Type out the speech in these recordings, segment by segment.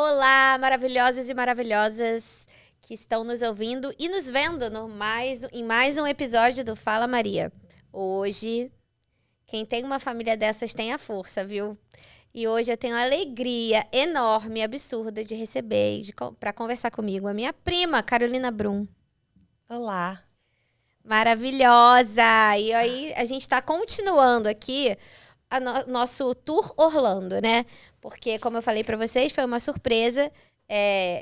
Olá, maravilhosos e maravilhosas que estão nos ouvindo e nos vendo em mais um episódio do Fala Maria. Hoje, quem tem uma família dessas tem a força, viu? E hoje eu tenho a alegria enorme, absurda de receber para conversar comigo a minha prima, Carolina Brum. Olá. Maravilhosa! E aí a gente está continuando aqui nosso tour Orlando, né? Porque, como eu falei pra vocês, foi uma surpresa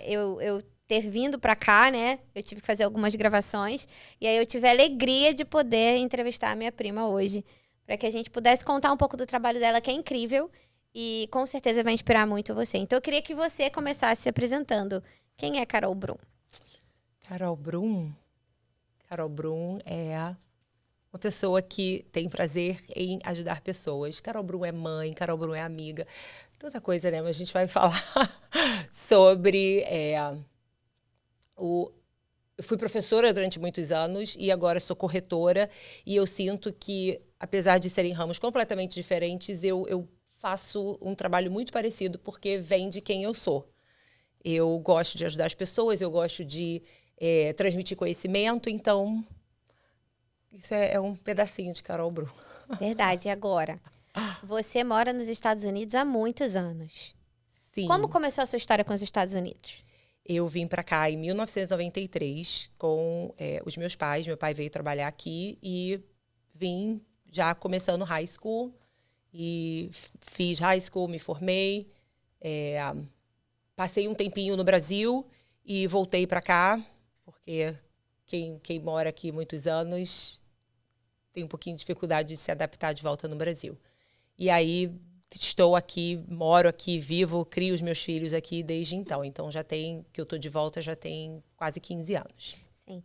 eu ter vindo pra cá, né? Eu tive que fazer algumas gravações. E aí eu tive a alegria de poder entrevistar a minha prima hoje. Pra que a gente pudesse contar um pouco do trabalho dela, que é incrível. E com certeza vai inspirar muito você. Então eu queria que você começasse se apresentando. Quem é Carol Brum? Carol Brum? Carol Brum é uma pessoa que tem prazer em ajudar pessoas. Carol Brum é mãe, Carol Brum é amiga. Tanta coisa, né? Mas a gente vai falar sobre... Eu fui professora durante muitos anos e agora sou corretora. E eu sinto que, apesar de serem ramos completamente diferentes, eu faço um trabalho muito parecido porque vem de quem eu sou. Eu gosto de ajudar as pessoas, eu gosto de transmitir conhecimento, então isso é um pedacinho de Carol Brum. Verdade. E agora? Você mora nos Estados Unidos há muitos anos. Sim. Como começou a sua história com os Estados Unidos? Eu vim para cá em 1993 com os meus pais. Meu pai veio trabalhar aqui e vim já começando high school. E fiz high school, me formei. Passei um tempinho no Brasil e voltei para cá, porque quem mora aqui muitos anos tem um pouquinho de dificuldade de se adaptar de volta no Brasil. E aí estou aqui, moro aqui, vivo, crio os meus filhos aqui desde então. Então que eu estou de volta já tem quase 15 anos. Sim.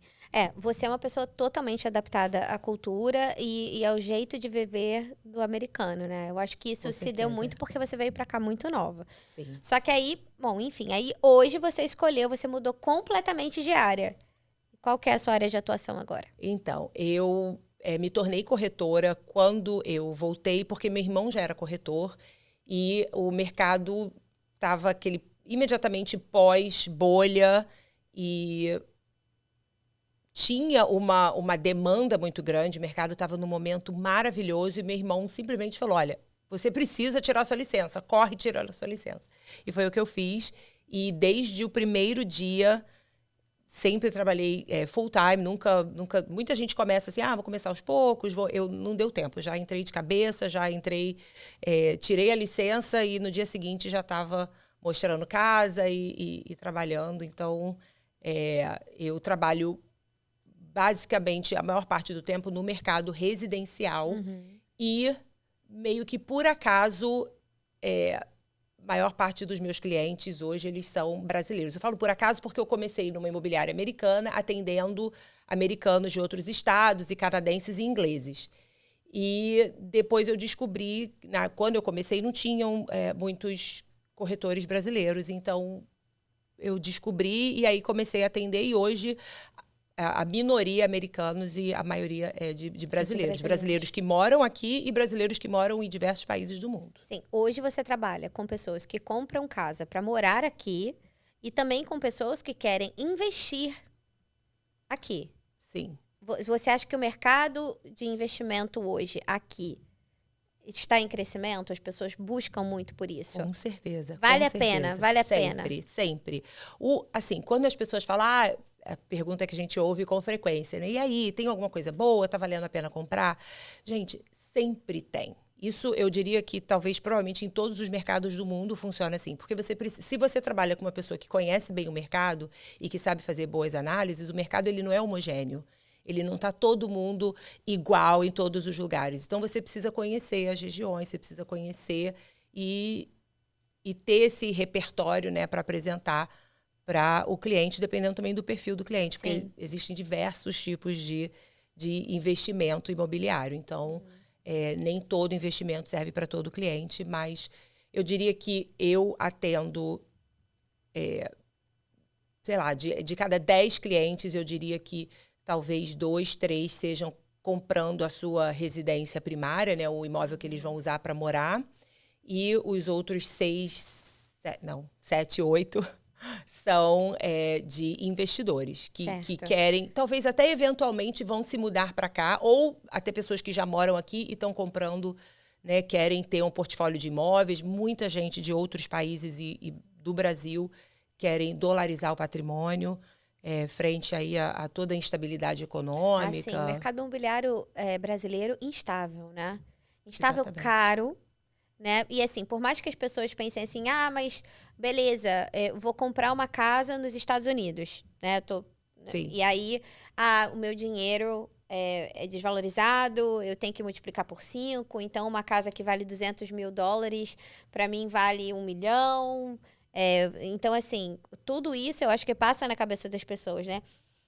Você é uma pessoa totalmente adaptada à cultura e ao jeito de viver do americano, né? Eu acho que isso se deu muito porque você veio pra cá muito nova. Sim. Só que aí, bom, enfim, aí hoje você mudou completamente de área. Qual que é a sua área de atuação agora? Então, eu me tornei corretora quando eu voltei, porque meu irmão já era corretor e o mercado estava imediatamente pós-bolha e tinha uma demanda muito grande, o mercado estava num momento maravilhoso e meu irmão simplesmente falou, olha, você precisa tirar sua licença, corre tirar a sua licença. E foi o que eu fiz e desde o primeiro dia sempre trabalhei full time, nunca... Muita gente começa assim, vou começar aos poucos, não deu tempo, já entrei de cabeça, tirei a licença e no dia seguinte já estava mostrando casa e trabalhando. Então, eu trabalho basicamente a maior parte do tempo no mercado residencial e meio que por acaso maior parte dos meus clientes hoje eles são brasileiros. Eu falo por acaso porque eu comecei numa imobiliária americana atendendo americanos de outros estados e canadenses e ingleses. E depois eu descobri, quando eu comecei não tinham muitos corretores brasileiros, então eu descobri e aí comecei a atender e hoje a minoria americanos e a maioria é de brasileiros. Brasileiros que moram aqui e brasileiros que moram em diversos países do mundo. Sim, hoje você trabalha com pessoas que compram casa para morar aqui e também com pessoas que querem investir aqui. Sim. Você acha que o mercado de investimento hoje aqui está em crescimento? As pessoas buscam muito por isso? Com certeza. Vale a pena. Sempre. Assim, quando as pessoas falam... a pergunta que a gente ouve com frequência, né? E aí, tem alguma coisa boa? Tá valendo a pena comprar? Gente, sempre tem. Isso eu diria que talvez, provavelmente, em todos os mercados do mundo funciona assim. Porque se você trabalha com uma pessoa que conhece bem o mercado e que sabe fazer boas análises, o mercado ele não é homogêneo. Ele não está todo mundo igual em todos os lugares. Então, você precisa conhecer as regiões, você precisa conhecer e ter esse repertório, né, para apresentar para o cliente, dependendo também do perfil do cliente. Sim. Porque existem diversos tipos de investimento imobiliário. Então, nem todo investimento serve para todo cliente, mas eu diria que eu atendo, de cada 10 clientes, eu diria que talvez 2, 3 sejam comprando a sua residência primária, né, o imóvel que eles vão usar para morar, e os outros 6, Não, 7, 8 são de investidores que querem, talvez até eventualmente vão se mudar para cá, ou até pessoas que já moram aqui e estão comprando, né, querem ter um portfólio de imóveis. Muita gente de outros países e do Brasil querem dolarizar o patrimônio frente aí a toda a instabilidade econômica. Assim, o mercado imobiliário brasileiro instável, né? Instável, Exatamente. caro, né? E assim, por mais que as pessoas pensem assim, mas beleza, vou comprar uma casa nos Estados Unidos, né? Sim. E aí, o meu dinheiro é desvalorizado, eu tenho que multiplicar por 5, então uma casa que vale $200 mil, para mim vale 1 milhão. Então, assim, tudo isso eu acho que passa na cabeça das pessoas, né?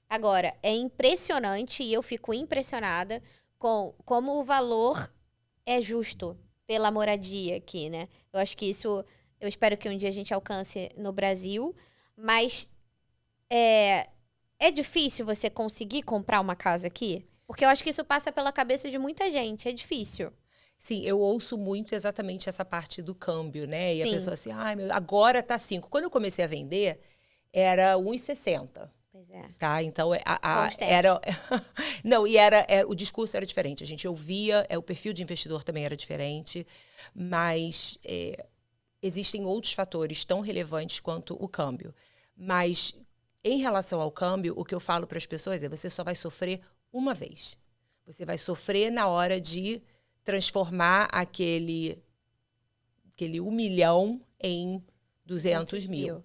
Agora, é impressionante e eu fico impressionada com como o valor é justo pela moradia aqui, né? Eu acho que isso, eu espero que um dia a gente alcance no Brasil, mas é difícil você conseguir comprar uma casa aqui? Porque eu acho que isso passa pela cabeça de muita gente, é difícil. Sim, eu ouço muito exatamente essa parte do câmbio, né? E Sim. a pessoa assim, agora tá 5. Quando eu comecei a vender, era 1,60. Pois é. Tá? Então, Constante. era... Não, e o discurso era diferente. A gente ouvia, o perfil de investidor também era diferente, mas existem outros fatores tão relevantes quanto o câmbio. Mas, em relação ao câmbio, o que eu falo para as pessoas é: você só vai sofrer uma vez. Você vai sofrer na hora de transformar aquele 1 milhão em 200 mil.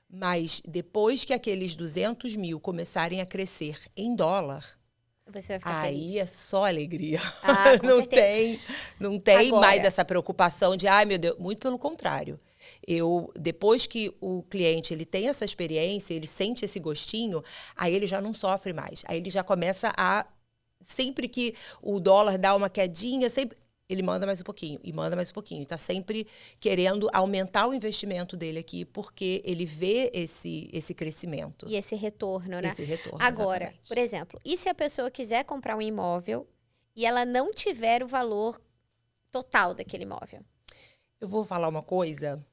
Mas depois que aqueles 200 mil começarem a crescer em dólar, você vai ficar aí feliz. é só alegria. Com certeza. Não tem Agora, mais essa preocupação de, meu Deus, muito pelo contrário. Depois que o cliente ele tem essa experiência, ele sente esse gostinho, aí ele já não sofre mais. Aí ele já começa sempre que o dólar dá uma quedinha, ele manda mais um pouquinho e manda mais um pouquinho. Está sempre querendo aumentar o investimento dele aqui, porque ele vê esse crescimento. E esse retorno, né? Esse retorno, agora, exatamente. Por exemplo, e se a pessoa quiser comprar um imóvel e ela não tiver o valor total daquele imóvel? Eu vou falar uma coisa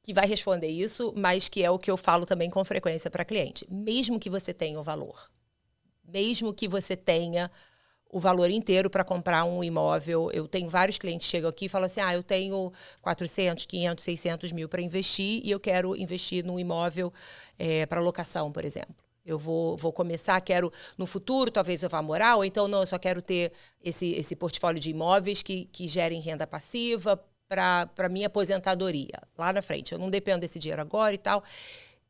que vai responder isso, mas que é o que eu falo também com frequência para cliente. Mesmo que você tenha o valor, mesmo que você tenha o valor inteiro para comprar um imóvel, eu tenho vários clientes que chegam aqui e falam assim, eu tenho 400, 500, 600 mil para investir e eu quero investir num imóvel para locação, por exemplo. Eu vou começar, no futuro, talvez eu vá morar, ou então não, eu só quero ter esse portfólio de imóveis que gerem renda passiva para minha aposentadoria lá na frente. Eu não dependo desse dinheiro agora e tal.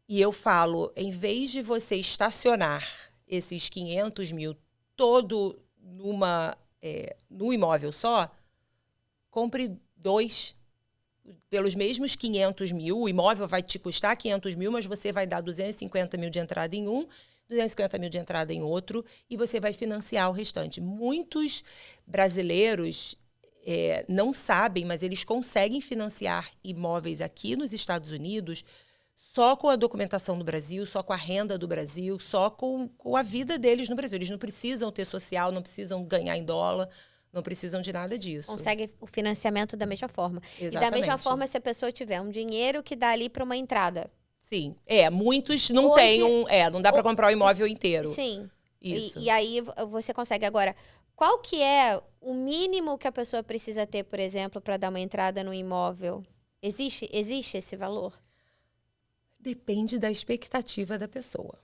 E eu falo, em vez de você estacionar esses 500 mil todo num imóvel só, compre 2 pelos mesmos 500 mil. O imóvel vai te custar 500 mil, mas você vai dar 250 mil de entrada em um, 250 mil de entrada em outro, e você vai financiar o restante. Muitos brasileiros não sabem, mas eles conseguem financiar imóveis aqui nos Estados Unidos só com a documentação do Brasil, só com a renda do Brasil, só com a vida deles no Brasil. Eles não precisam ter social, não precisam ganhar em dólar, não precisam de nada disso. Consegue o financiamento da mesma forma. Exatamente. E da mesma forma, se a pessoa tiver um dinheiro que dá ali para uma entrada. Sim. Muitos não têm não dá para comprar o imóvel inteiro. Sim. Isso. E aí você consegue. Agora, qual que é o mínimo que a pessoa precisa ter, por exemplo, para dar uma entrada no imóvel? Existe esse valor? Depende da expectativa da pessoa.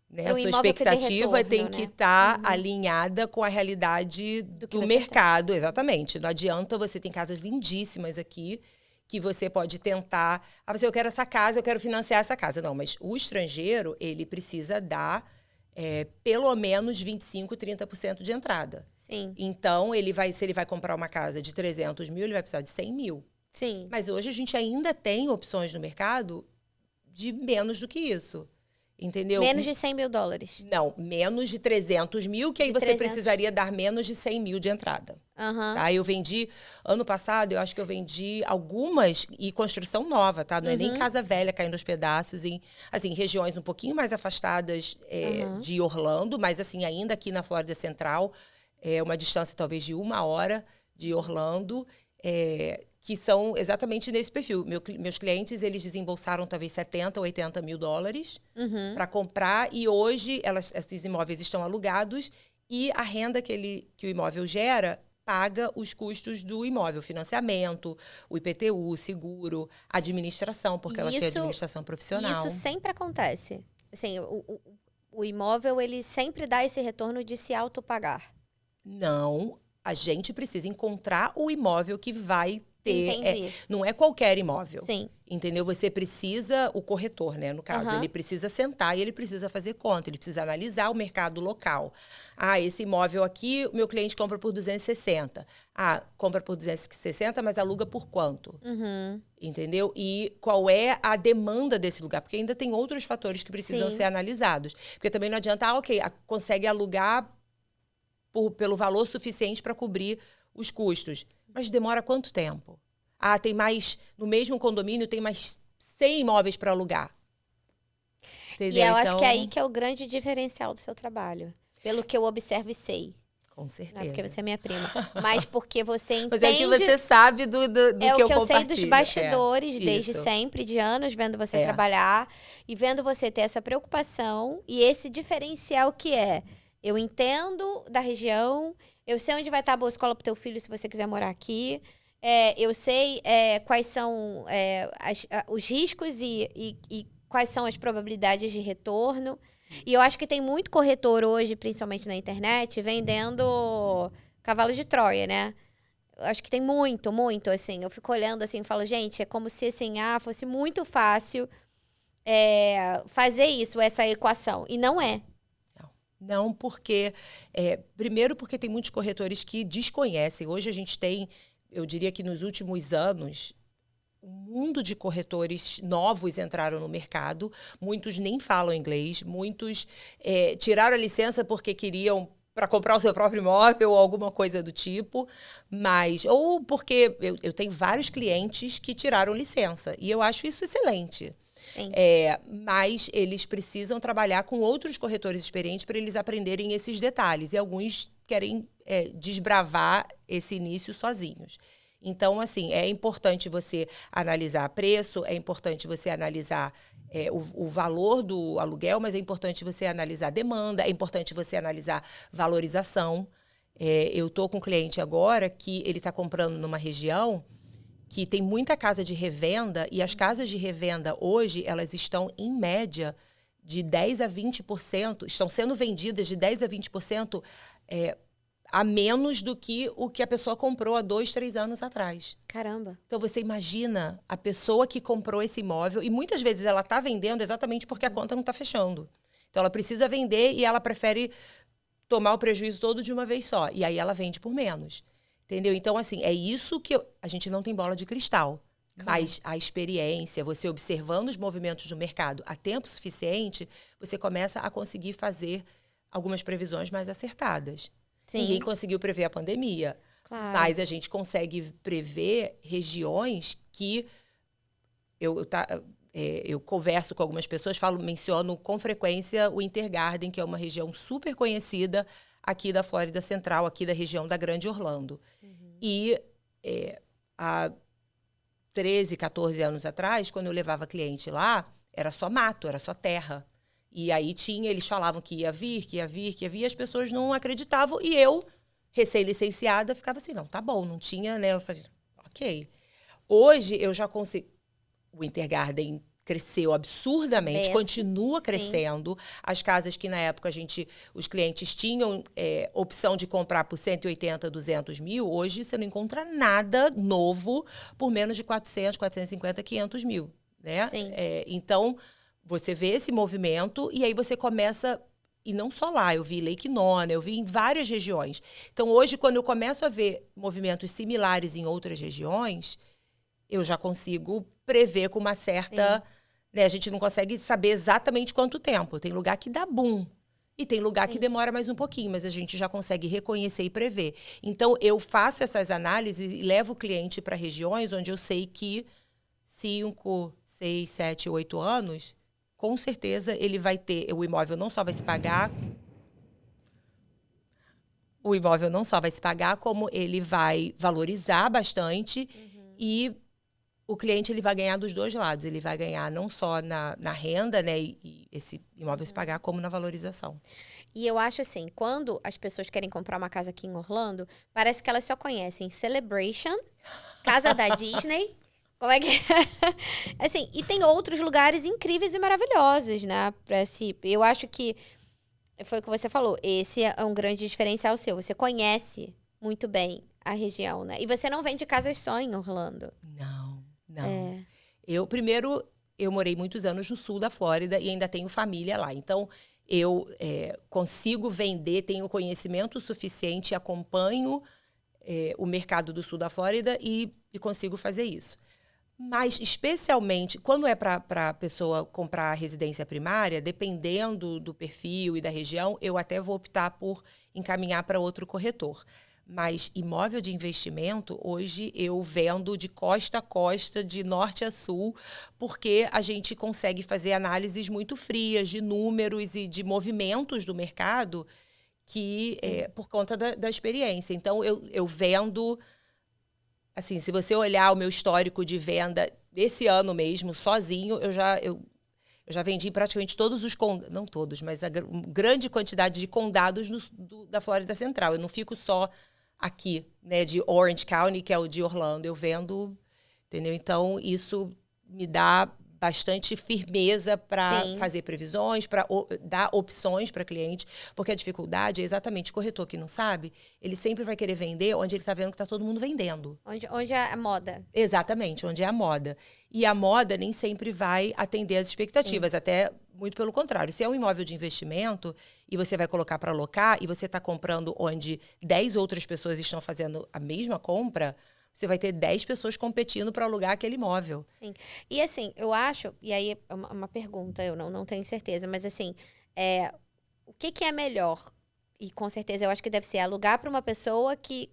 Né? A sua expectativa tem que estar alinhada com a realidade do mercado. Exatamente. Não adianta, você tem casas lindíssimas aqui que você pode tentar... eu quero essa casa, eu quero financiar essa casa. Não, mas o estrangeiro, ele precisa dar pelo menos 25%, 30% de entrada. Sim. Então, se ele vai comprar uma casa de 300 mil, ele vai precisar de 100 mil. Sim. Mas hoje a gente ainda tem opções no mercado de menos do que isso, entendeu? Menos de 100 mil dólares. Não, menos de 300 mil, que aí você precisaria dar menos de 100 mil de entrada. Tá? Eu vendi, ano passado, eu acho que eu vendi algumas, e construção nova, tá? Não é nem casa velha caindo aos pedaços, em regiões um pouquinho mais afastadas de Orlando, mas assim, ainda aqui na Flórida Central, uma distância talvez de 1 hora de Orlando, que são exatamente nesse perfil. Meus clientes, eles desembolsaram talvez 70, 80 mil dólares para comprar, e hoje esses imóveis estão alugados e a renda que o imóvel gera paga os custos do imóvel, financiamento, o IPTU, seguro, administração, porque elas têm administração profissional. Isso sempre acontece. Assim, o imóvel, ele sempre dá esse retorno de se autopagar. Não, a gente precisa encontrar o imóvel que vai ter. Entendi. Não é qualquer imóvel. Sim. Entendeu? Você precisa, o corretor, né, no caso, ele precisa sentar e ele precisa fazer conta, ele precisa analisar o mercado local. Ah, esse imóvel aqui, o meu cliente compra por 260. Ah, compra por 260, mas aluga por quanto? Entendeu? E qual é a demanda desse lugar? Porque ainda tem outros fatores que precisam ser analisados. Porque também não adianta, consegue alugar pelo valor suficiente para cobrir os custos. Mas demora quanto tempo? Ah, tem mais, no mesmo condomínio, tem mais 100 imóveis para alugar. Entendeu? E eu acho que é aí que é o grande diferencial do seu trabalho. Pelo que eu observo e sei. Com certeza. Não é porque você é minha prima. Mas porque você entende... Mas é que você sabe do que eu compartilho. É o que eu sei dos bastidores desde sempre, de anos, vendo você trabalhar. E vendo você ter essa preocupação e esse diferencial que é... Eu entendo da região, eu sei onde vai estar a boa escola para o teu filho se você quiser morar aqui. Eu sei quais são os riscos e quais são as probabilidades de retorno. E eu acho que tem muito corretor hoje, principalmente na internet, vendendo cavalo de Troia, né? Eu acho que tem muito, muito, assim. Eu fico olhando assim e falo, gente, é como se assim, fosse muito fácil fazer isso, essa equação. E não é. Não, porque... primeiro, porque tem muitos corretores que desconhecem. Hoje a gente tem, eu diria que nos últimos anos, um mundo de corretores novos entraram no mercado. Muitos nem falam inglês. Muitos tiraram a licença porque queriam para comprar o seu próprio imóvel ou alguma coisa do tipo. Ou porque eu tenho vários clientes que tiraram licença. E eu acho isso excelente. Mas eles precisam trabalhar com outros corretores experientes para eles aprenderem esses detalhes. E alguns querem desbravar esse início sozinhos. Então, assim, é importante você analisar preço, é importante você analisar o valor do aluguel, mas é importante você analisar demanda, é importante você analisar valorização. Eu estou com um cliente agora que ele está comprando numa região que tem muita casa de revenda, e as casas de revenda hoje, elas estão, em média, de 10% a 20%, estão sendo vendidas de 10% a 20% a menos do que o que a pessoa comprou há 2, 3 anos atrás. Caramba. Então, você imagina a pessoa que comprou esse imóvel, e muitas vezes ela está vendendo exatamente porque a conta não está fechando. Então, ela precisa vender e ela prefere tomar o prejuízo todo de uma vez só. E aí, ela vende por menos. Entendeu? Então, assim, é isso que a gente não tem bola de cristal. Claro. Mas a experiência, você observando os movimentos do mercado a tempo suficiente, você começa a conseguir fazer algumas previsões mais acertadas. Sim. Ninguém conseguiu prever a pandemia. Claro. Mas a gente consegue prever regiões que... Eu converso com algumas pessoas, menciono com frequência o Intergarden, que é uma região super conhecida aqui da Flórida Central, aqui da região da Grande Orlando. E há 13, 14 anos atrás, quando eu levava cliente lá, era só mato, era só terra. E aí eles falavam que ia vir, e as pessoas não acreditavam. E eu, recém-licenciada, ficava assim, não, tá bom, não tinha, né? Eu falei, ok. Hoje eu já consigo... O Intergarden cresceu absurdamente, continua crescendo. Sim. As casas que, na época, os clientes tinham opção de comprar por 180, 200 mil, hoje você não encontra nada novo por menos de 400, 450, 500 mil. Né? Sim. Então, você vê esse movimento e aí você começa... E não só lá, eu vi em Lake Nona, eu vi em várias regiões. Então, hoje, quando eu começo a ver movimentos similares em outras regiões, eu já consigo prever com uma certa... Né, a gente não consegue saber exatamente quanto tempo. Tem lugar que dá boom. E tem lugar que demora mais um pouquinho, mas a gente já consegue reconhecer e prever. Então, eu faço essas análises e levo o cliente para regiões onde eu sei que 5, 6, 7, 8 anos, com certeza ele vai ter... O imóvel não só vai se pagar... O imóvel não só vai se pagar, como ele vai valorizar bastante... E o cliente ele vai ganhar dos dois lados. Ele vai ganhar não só na renda, né, e esse imóvel se pagar, como na valorização. E eu acho assim, quando as pessoas querem comprar uma casa aqui em Orlando, parece que elas só conhecem Celebration, Casa da Disney. Como é que é? Assim, e tem outros lugares incríveis e maravilhosos, né? Eu acho que foi o que você falou. Esse é um grande diferencial seu. Você conhece muito bem a região, né? E você não vende casas só em Orlando. Não. É. Eu morei muitos anos no sul da Flórida e ainda tenho família lá. Então, eu consigo vender, tenho conhecimento suficiente, acompanho o mercado do sul da Flórida e consigo fazer isso. Mas, especialmente, quando é para a pessoa comprar a residência primária, dependendo do perfil e da região, eu até vou optar por encaminhar para outro corretor. Mas imóvel de investimento, hoje eu vendo de costa a costa, de norte a sul, porque a gente consegue fazer análises muito frias de números e de movimentos do mercado por conta da experiência. Então, eu vendo... Assim, se você olhar o meu histórico de venda desse ano mesmo, sozinho, eu já vendi praticamente todos os condados, não todos, mas a grande quantidade de condados da Flórida Central. Eu não fico só aqui, né, de Orange County, que é o de Orlando. Eu vendo, entendeu? Então, isso me dá bastante firmeza para fazer previsões, para dar opções para cliente, porque a dificuldade é exatamente o corretor que não sabe, ele sempre vai querer vender onde ele está vendo que está todo mundo vendendo. Onde é a moda. Exatamente, onde é a moda. E a moda nem sempre vai atender às expectativas, até muito pelo contrário. Se é um imóvel de investimento e você vai colocar para alocar e você está comprando onde 10 outras pessoas estão fazendo a mesma compra, você vai ter 10 pessoas competindo para alugar aquele imóvel. Sim. E assim, eu acho, e aí é uma pergunta, eu não tenho certeza, mas assim, o que é melhor? E com certeza eu acho que deve ser alugar para uma pessoa que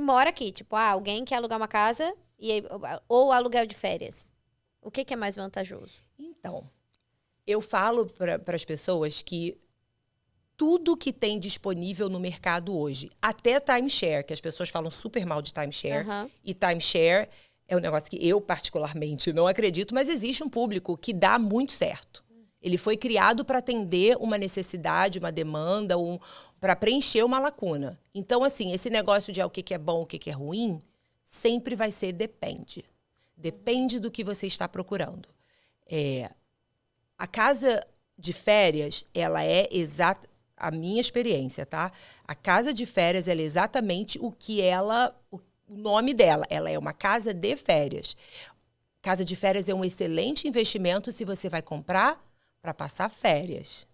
mora aqui. Tipo, alguém quer alugar uma casa ou aluguel de férias. O que é mais vantajoso? Então, eu falo para as pessoas que tudo que tem disponível no mercado hoje, até timeshare, que as pessoas falam super mal de timeshare, e timeshare é um negócio que eu particularmente não acredito, mas existe um público que dá muito certo. Ele foi criado para atender uma necessidade, uma demanda, para preencher uma lacuna. Então, assim, esse negócio de o que é bom, o que é ruim, sempre vai ser depende. Depende do que você está procurando. A casa de férias, ela é exata. A minha experiência, tá? A casa de férias, ela é exatamente o nome dela. Ela é uma casa de férias. Casa de férias é um excelente investimento se você vai comprar para passar férias.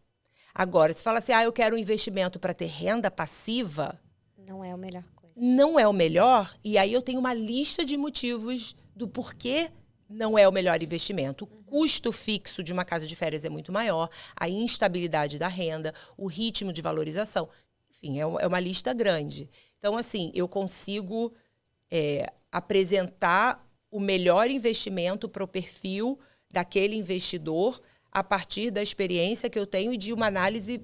Agora, se fala assim, eu quero um investimento para ter renda passiva... Não é a melhor coisa. Não é o melhor, e aí eu tenho uma lista de motivos do porquê não é o melhor investimento. O custo fixo de uma casa de férias é muito maior, a instabilidade da renda, o ritmo de valorização. Enfim, é uma lista grande. Então, assim, eu consigo apresentar o melhor investimento para o perfil daquele investidor a partir da experiência que eu tenho e de uma análise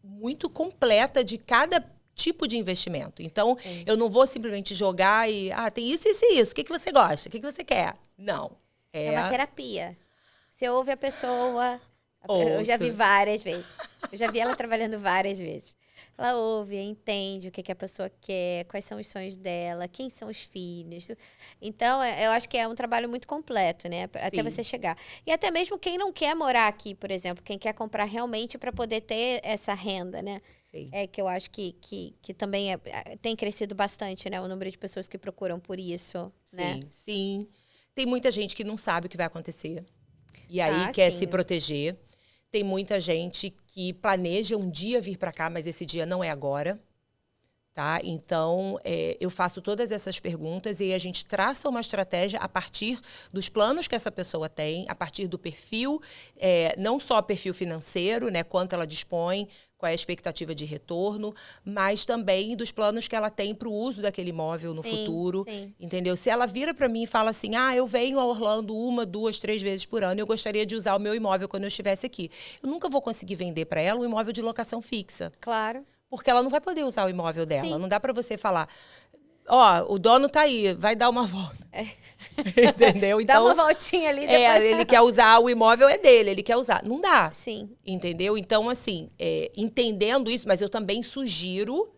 muito completa de cada tipo de investimento. Então, eu não vou simplesmente jogar e... tem isso, isso e isso. O que você gosta? O que você quer? Não. É uma terapia. Você ouve a pessoa... Ouço. Eu já vi várias vezes. Eu já vi ela trabalhando várias vezes. Ela ouve, entende o que a pessoa quer, quais são os sonhos dela, quem são os filhos. Então, eu acho que é um trabalho muito completo, né? Até você chegar. E até mesmo quem não quer morar aqui, por exemplo, quem quer comprar realmente para poder ter essa renda, né? Sim. É que eu acho que também tem crescido bastante, né? O número de pessoas que procuram por isso, né? Sim. Tem muita gente que não sabe o que vai acontecer. E aí quer se proteger. Tem muita gente que planeja um dia vir para cá, mas esse dia não é agora. Tá? Então, eu faço todas essas perguntas e a gente traça uma estratégia a partir dos planos que essa pessoa tem, a partir do perfil, não só perfil financeiro, né, quanto ela dispõe, qual é a expectativa de retorno, mas também dos planos que ela tem para o uso daquele imóvel no futuro. Sim. Entendeu? Se ela vira para mim e fala assim, eu venho a Orlando 1, 2, 3 vezes por ano, eu gostaria de usar o meu imóvel quando eu estivesse aqui. Eu nunca vou conseguir vender para ela um imóvel de locação fixa. Claro. Porque ela não vai poder usar o imóvel dela. Sim. Não dá para você falar... ó, o dono tá aí, vai dar uma volta. Entendeu? Dá Então, uma voltinha ali depois. ele quer usar, o imóvel é dele, ele quer usar. Não dá. Sim. Entendeu? Então, assim, entendendo isso, mas eu também sugiro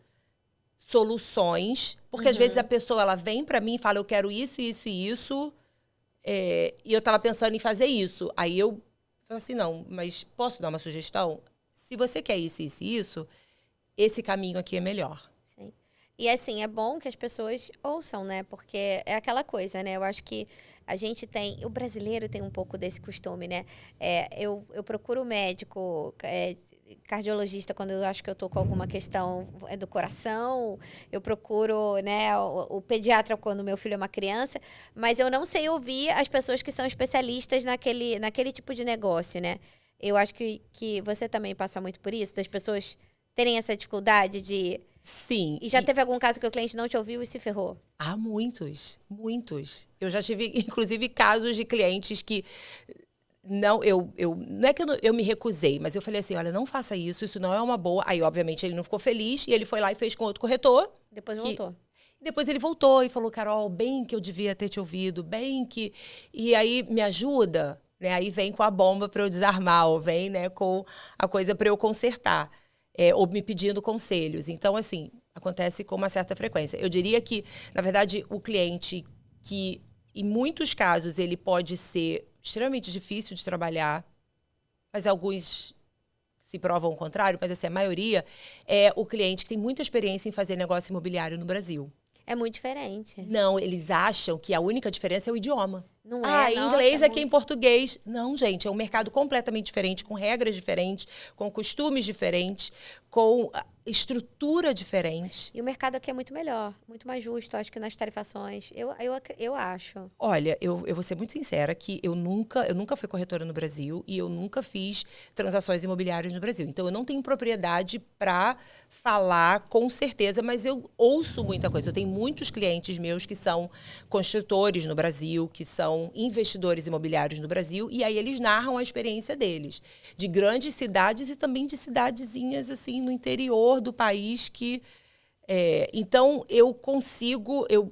soluções, porque às vezes a pessoa ela vem pra mim e fala, eu quero isso, isso e isso, e eu tava pensando em fazer isso. Aí eu falo assim, não, mas posso dar uma sugestão? Se você quer isso, isso e isso, esse caminho aqui é melhor. Sim. E assim, é bom que as pessoas ouçam, né? Porque é aquela coisa, né? Eu acho que a gente tem... O brasileiro tem um pouco desse costume, né? Eu procuro médico, cardiologista, quando eu acho que eu tô com alguma questão do coração. Eu procuro, né, o pediatra quando meu filho é uma criança. Mas eu não sei ouvir as pessoas que são especialistas naquele tipo de negócio, né? Eu acho que você também passa muito por isso, das pessoas terem essa dificuldade de... Sim. E já teve algum caso que o cliente não te ouviu e se ferrou? Ah, muitos, muitos. Eu já tive, inclusive, casos de clientes que não é que eu me recusei, mas eu falei assim, olha, não faça isso não é uma boa. Aí, obviamente, ele não ficou feliz e ele foi lá e fez com outro corretor. Depois voltou. Depois ele voltou e falou, Carol, bem que eu devia ter te ouvido, bem que... E aí, me ajuda, né? Aí vem com a bomba para eu desarmar, ou vem, né, com a coisa para eu consertar. Ou me pedindo conselhos. Então, assim, acontece com uma certa frequência. Eu diria que, na verdade, o cliente que, em muitos casos, ele pode ser extremamente difícil de trabalhar, mas alguns se provam o contrário, mas assim, a maioria é o cliente que tem muita experiência em fazer negócio imobiliário no Brasil. É muito diferente. Não, eles acham que a única diferença é o idioma. Não é, em inglês aqui em português. Não, gente, é um mercado completamente diferente, com regras diferentes, com costumes diferentes, com estrutura diferente. E o mercado aqui é muito melhor, muito mais justo, acho que nas tarifações. Eu acho. Olha, eu vou ser muito sincera que eu nunca fui corretora no Brasil e eu nunca fiz transações imobiliárias no Brasil. Então, eu não tenho propriedade para falar com certeza, mas eu ouço muita coisa. Eu tenho muitos clientes meus que são construtores no Brasil, que são investidores imobiliários no Brasil, e aí eles narram a experiência deles, de grandes cidades e também de cidadezinhas assim no interior do país que... então, eu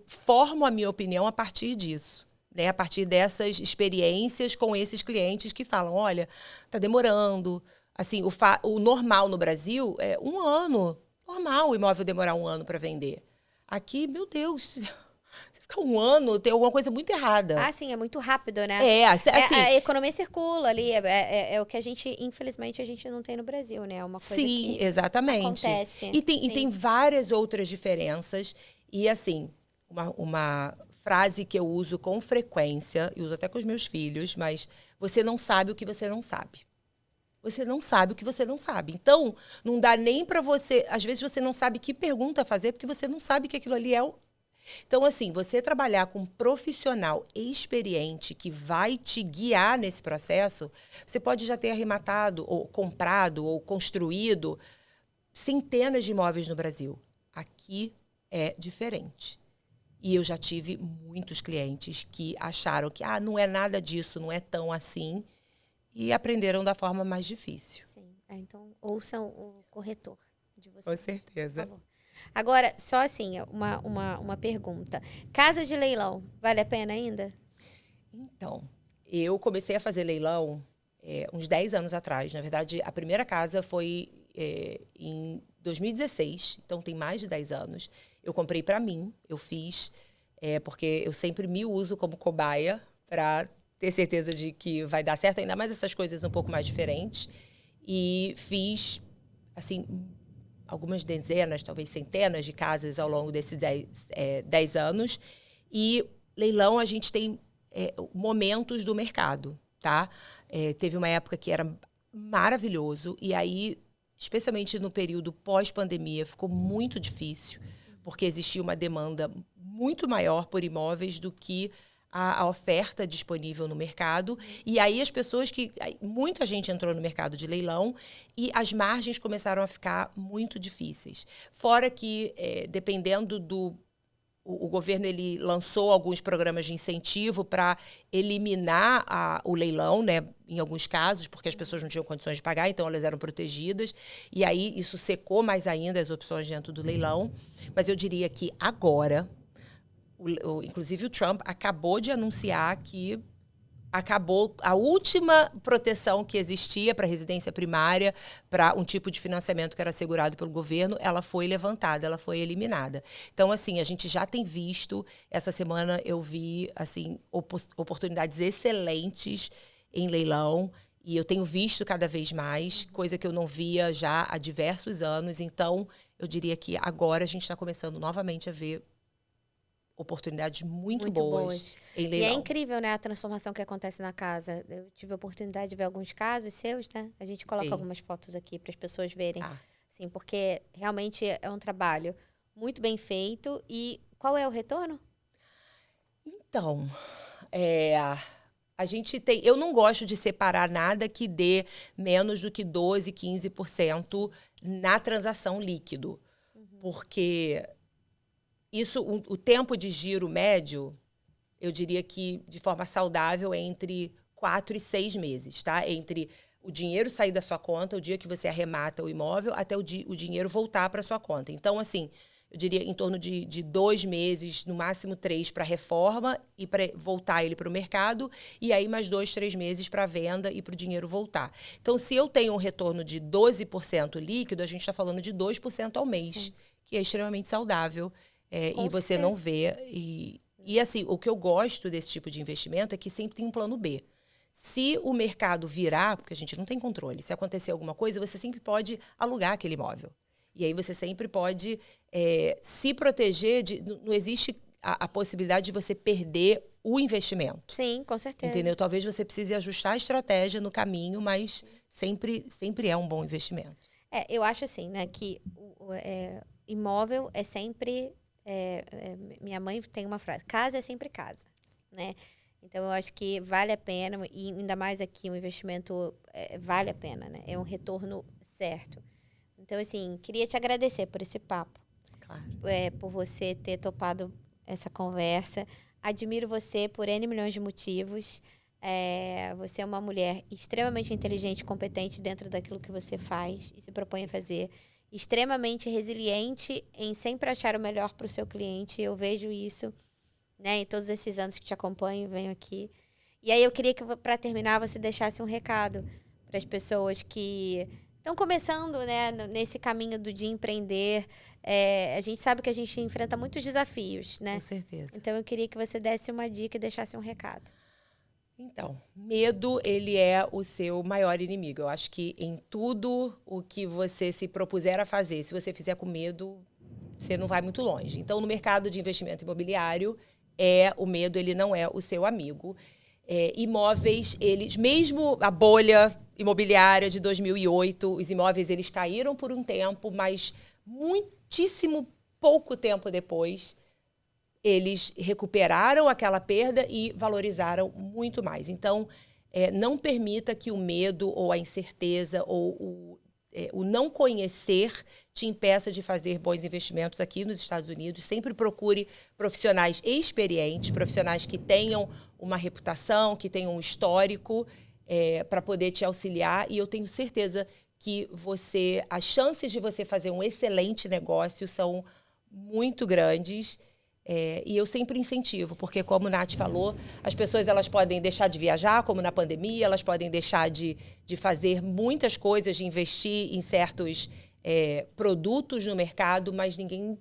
formo a minha opinião a partir disso, né? A partir dessas experiências com esses clientes que falam, olha, tá demorando. Assim, o normal no Brasil é 1 ano. Normal o imóvel demorar 1 ano para vender. Aqui, meu Deus... Você fica 1 ano, tem alguma coisa muito errada. Ah, sim, é muito rápido, né? Assim, a economia circula ali, é o que a gente, infelizmente, a gente não tem no Brasil, né? É uma coisa sim, que exatamente. acontece. E tem várias outras diferenças. E, assim, uma frase que eu uso com frequência, e uso até com os meus filhos, mas você não sabe o que você não sabe. Você não sabe o que você não sabe. Então, não dá nem para você... Às vezes, você não sabe que pergunta fazer, porque você não sabe que aquilo ali é o... Então, assim, você trabalhar com um profissional experiente que vai te guiar nesse processo, você pode já ter arrematado, ou comprado, ou construído centenas de imóveis no Brasil. Aqui é diferente. E eu já tive muitos clientes que acharam que não é nada disso, não é tão assim, e aprenderam da forma mais difícil. Sim. Então, ouçam o corretor de vocês. Com certeza. Por favor. Agora, só assim, uma pergunta. Casa de leilão, vale a pena ainda? Então, eu comecei a fazer leilão uns 10 anos atrás. Na verdade, a primeira casa foi em 2016, então tem mais de 10 anos. Eu comprei para mim, eu fiz, porque eu sempre me uso como cobaia para ter certeza de que vai dar certo, ainda mais essas coisas um pouco mais diferentes. E fiz, assim... algumas dezenas, talvez centenas de casas ao longo desses 10 anos. E leilão, a gente tem momentos do mercado, tá? Teve uma época que era maravilhoso, e aí, especialmente no período pós-pandemia, ficou muito difícil, porque existia uma demanda muito maior por imóveis do que a oferta disponível no mercado. E aí muita gente entrou no mercado de leilão e as margens começaram a ficar muito difíceis. Fora que, dependendo o governo ele lançou alguns programas de incentivo para eliminar o leilão, né, em alguns casos, porque as pessoas não tinham condições de pagar, então elas eram protegidas. E aí isso secou mais ainda as opções dentro do leilão. Mas eu diria que agora... inclusive o Trump acabou de anunciar que acabou a última proteção que existia para residência primária, para um tipo de financiamento que era assegurado pelo governo, ela foi levantada, ela foi eliminada. Então, assim, a gente já tem visto, essa semana eu vi, assim, oportunidades excelentes em leilão, e eu tenho visto cada vez mais, coisa que eu não via já há diversos anos. Então, eu diria que agora a gente está começando novamente a ver oportunidades muito boas em leilão. E é incrível, né, a transformação que acontece na casa. Eu tive a oportunidade de ver alguns casos seus, né? A gente coloca algumas fotos aqui para as pessoas verem. Assim, porque realmente é um trabalho muito bem feito. E qual é o retorno? Então, a gente tem... Eu não gosto de separar nada que dê menos do que 12%, 15% na transação líquido. Porque... o tempo de giro médio, eu diria que, de forma saudável, é entre 4 e 6 meses, tá? Entre o dinheiro sair da sua conta, o dia que você arremata o imóvel, até o dinheiro voltar para sua conta. Então, assim, eu diria em torno de 2 meses, no máximo 3, para reforma e para voltar ele para o mercado, e aí mais 2, 3 meses para venda e para o dinheiro voltar. Então, se eu tenho um retorno de 12% líquido, a gente está falando de 2% ao mês, que é extremamente saudável. E você não vê. E assim, o que eu gosto desse tipo de investimento é que sempre tem um plano B. Se o mercado virar, porque a gente não tem controle, se acontecer alguma coisa, você sempre pode alugar aquele imóvel. E aí você sempre pode se proteger não existe a possibilidade de você perder o investimento. Sim, com certeza. Entendeu? Talvez você precise ajustar a estratégia no caminho, mas sempre é um bom investimento. Eu acho assim, né, que imóvel é sempre... minha mãe tem uma frase, casa é sempre casa, né? Então, eu acho que vale a pena, e ainda mais aqui, um investimento vale a pena, né? É um retorno certo. Então, assim, queria te agradecer por esse papo. Claro. Por você ter topado essa conversa. Admiro você por N milhões de motivos. Você é uma mulher extremamente inteligente e competente dentro daquilo que você faz e se propõe a fazer. Extremamente resiliente em sempre achar o melhor para o seu cliente. Eu vejo isso, né, em todos esses anos que te acompanho, venho aqui. E aí eu queria que, para terminar, você deixasse um recado para as pessoas que estão começando, né, nesse caminho de empreender. A gente sabe que a gente enfrenta muitos desafios, né? Com certeza. Então eu queria que você desse uma dica e deixasse um recado. Então, medo, ele é o seu maior inimigo. Eu acho que em tudo o que você se propuser a fazer, se você fizer com medo, você não vai muito longe. Então, no mercado de investimento imobiliário, o medo, ele não é o seu amigo. Imóveis, mesmo a bolha imobiliária de 2008, os imóveis, eles caíram por um tempo, mas muitíssimo pouco tempo depois, eles recuperaram aquela perda e valorizaram muito mais. Então, não permita que o medo ou a incerteza ou o não conhecer te impeça de fazer bons investimentos aqui nos Estados Unidos. Sempre procure profissionais experientes, profissionais que tenham uma reputação, que tenham um histórico para poder te auxiliar. E eu tenho certeza que as chances de você fazer um excelente negócio são muito grandes. E eu sempre incentivo, porque como a Nath falou, as pessoas elas podem deixar de viajar, como na pandemia, elas podem deixar de fazer muitas coisas, de investir em certos produtos no mercado, mas ninguém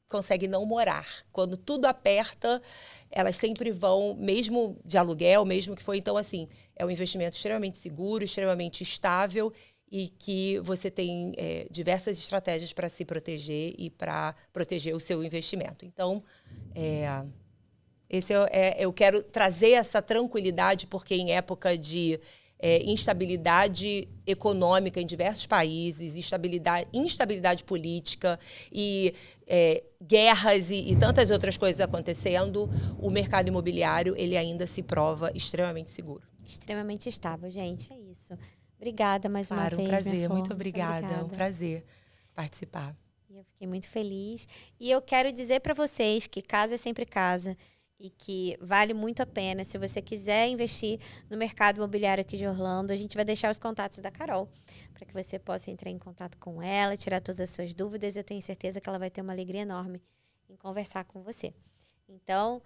consegue não morar. Quando tudo aperta, elas sempre vão, mesmo de aluguel, mesmo que for. Então, assim, é um investimento extremamente seguro, extremamente estável, e que você tem diversas estratégias para se proteger e para proteger o seu investimento. Então, eu quero trazer essa tranquilidade, porque em época de instabilidade econômica em diversos países, instabilidade política e guerras e tantas outras coisas acontecendo, o mercado imobiliário ele ainda se prova extremamente seguro. Extremamente estável, gente, é isso. Obrigada mais uma vez. Um prazer, muito obrigada. É um prazer participar. Eu fiquei muito feliz. E eu quero dizer para vocês que casa é sempre casa e que vale muito a pena. Se você quiser investir no mercado imobiliário aqui de Orlando, a gente vai deixar os contatos da Carol para que você possa entrar em contato com ela, tirar todas as suas dúvidas. Eu tenho certeza que ela vai ter uma alegria enorme em conversar com você. Então,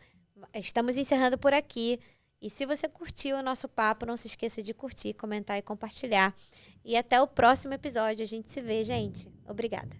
estamos encerrando por aqui. E se você curtiu o nosso papo, não se esqueça de curtir, comentar e compartilhar. E até o próximo episódio. A gente se vê, gente. Obrigada.